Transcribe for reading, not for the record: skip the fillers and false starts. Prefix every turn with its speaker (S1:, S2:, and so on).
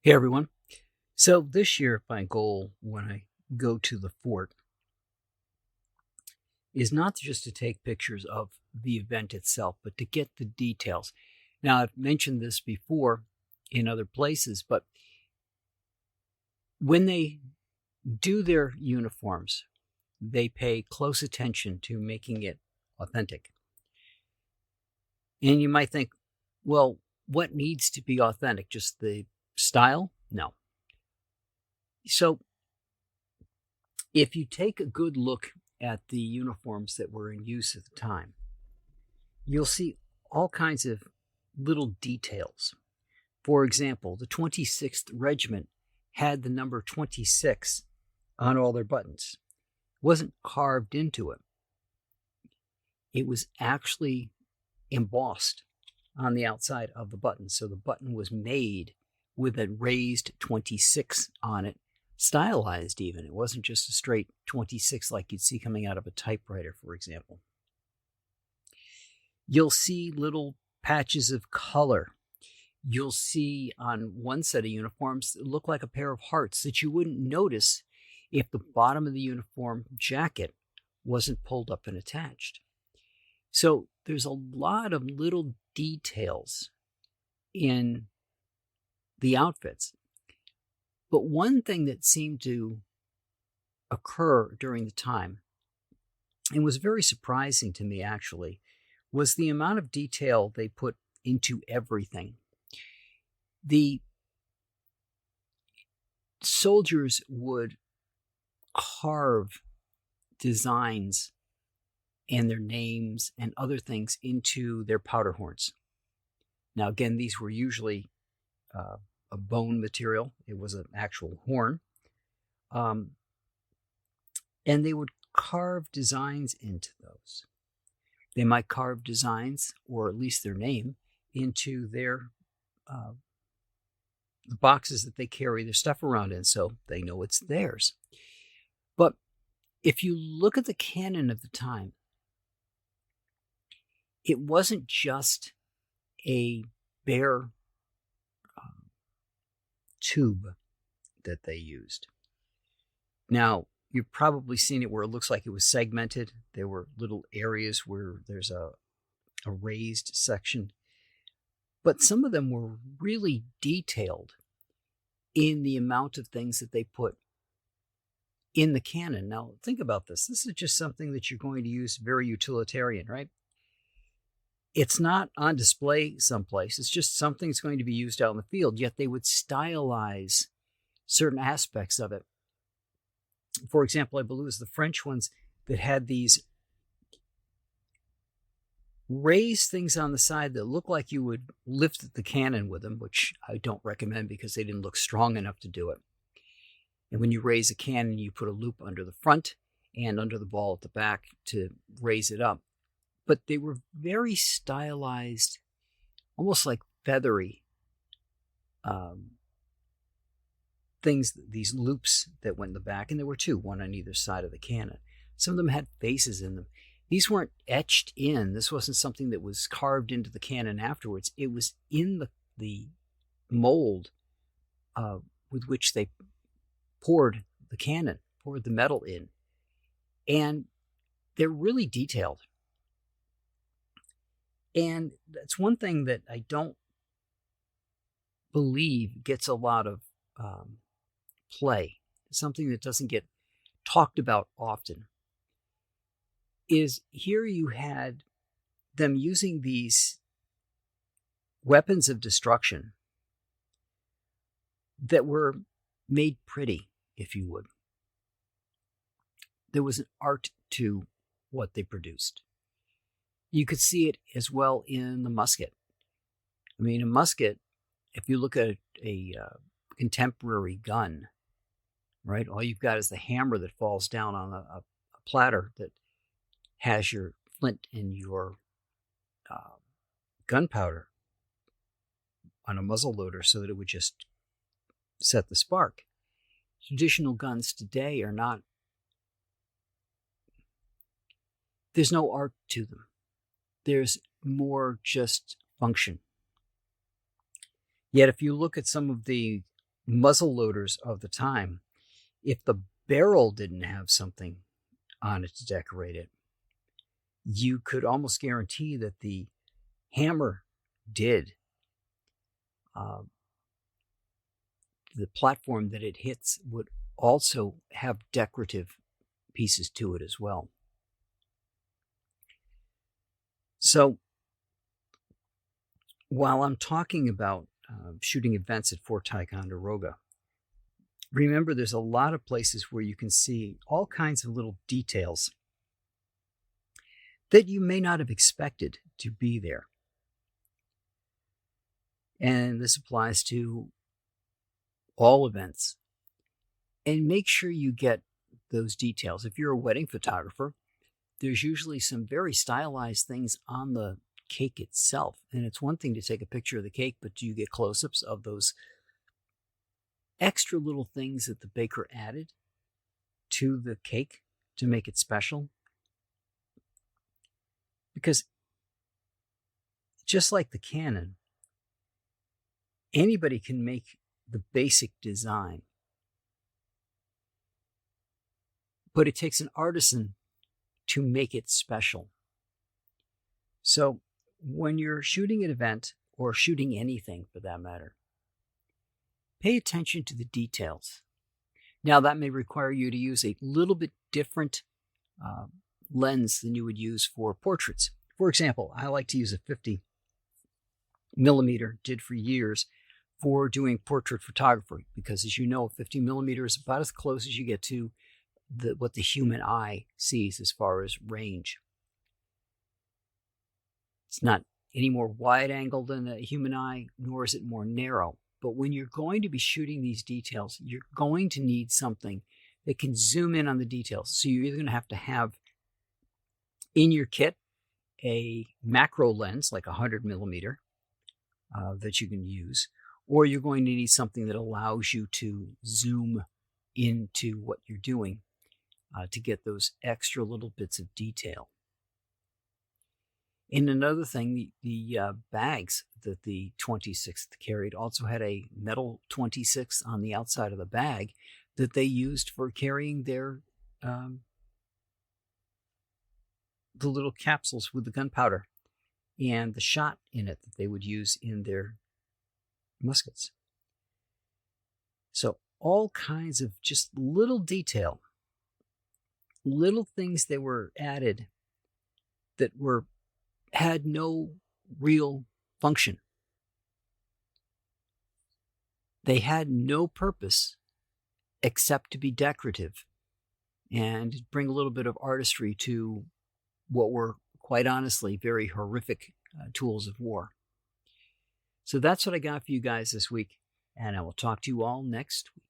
S1: Hey everyone. So this year, my goal when I go to the fort is not just to take pictures of the event itself, but to get the details. Now, I've mentioned this before in other places, but when they do their uniforms, they pay close attention to making it authentic. And you might think, well, what needs to be authentic? Just the style? No. So if you take a good look at the uniforms that were in use at the time, you'll see all kinds of little details. For example, the 26th Regiment had the number 26 on all their buttons. It wasn't carved into it. It was actually embossed on the outside of the button. So the button was made with a raised 26 on it, stylized even. It wasn't just a straight 26 like you'd see coming out of a typewriter, for example. You'll see little patches of color. You'll see on one set of uniforms that look like a pair of hearts that you wouldn't notice if the bottom of the uniform jacket wasn't pulled up and attached. So there's a lot of little details in the outfits. But one thing that seemed to occur during the time, and was very surprising to me actually, was the amount of detail they put into everything. The soldiers would carve designs and their names and other things into their powder horns. Now, again, these were usually a bone material. It was an actual horn. And they would carve designs into those. They might carve designs, or at least their name, into their boxes that they carry their stuff around in, so they know it's theirs. But if you look at the canon of the time, it wasn't just a bare tube that they used. Now, you've probably seen it where it looks like it was segmented. There were little areas where there's a raised section. But some of them were really detailed in the amount of things that they put in the cannon. Now, think about this. This is just something that you're going to use very utilitarian, right? It's not on display someplace. It's just something that's going to be used out in the field, yet they would stylize certain aspects of it. For example, I believe it was the French ones that had these raised things on the side that looked like you would lift the cannon with them, which I don't recommend because they didn't look strong enough to do it. And when you raise a cannon, you put a loop under the front and under the ball at the back to raise it up. But they were very stylized, almost like feathery things, these loops that went in the back. And there were two, one on either side of the cannon. Some of them had faces in them. These weren't etched in. This wasn't something that was carved into the cannon afterwards. It was in the mold with which they poured the cannon, poured the metal in. And they're really detailed. And that's one thing that I don't believe gets a lot of play, something that doesn't get talked about often, is here you had them using these weapons of destruction that were made pretty, if you would. There was an art to what they produced. You could see it as well in the musket. I mean, a musket, if you look at a contemporary gun, right, all you've got is the hammer that falls down on a platter that has your flint and your gunpowder on a muzzle loader so that it would just set the spark. Traditional guns today are not, there's no art to them. There's more just function. Yet if you look at some of the muzzle loaders of the time, if the barrel didn't have something on it to decorate it, you could almost guarantee that the hammer did. The platform that it hits would also have decorative pieces to it as well. So while I'm talking about shooting events at Fort Ticonderoga, remember there's a lot of places where you can see all kinds of little details that you may not have expected to be there. And this applies to all events. And make sure you get those details. If you're a wedding photographer, there's usually some very stylized things on the cake itself. And it's one thing to take a picture of the cake, but do you get close-ups of those extra little things that the baker added to the cake to make it special? Because just like the Canon, anybody can make the basic design, but it takes an artisan to make it special. So when you're shooting an event, or shooting anything for that matter, pay attention to the details. Now, that may require you to use a little bit different lens than you would use for portraits. For example, I like to use a 50 millimeter, did for years, for doing portrait photography, because as you know, 50 millimeter is about as close as you get to what the human eye sees as far as range. It's not any more wide angle than a human eye, nor is it more narrow. But when you're going to be shooting these details, you're going to need something that can zoom in on the details. So you're either going to have in your kit a macro lens, like 100 millimeter, that you can use, or you're going to need something that allows you to zoom into what you're doing to get those extra little bits of detail. And another thing, the bags that the 26th carried also had a metal 26 on the outside of the bag that they used for carrying their the little capsules with the gunpowder and the shot in it that they would use in their muskets. So all kinds of just little detail, little things that were added that had no real function. They had no purpose except to be decorative and bring a little bit of artistry to what were, quite honestly, very horrific tools of war. So that's what I got for you guys this week, and I will talk to you all next week.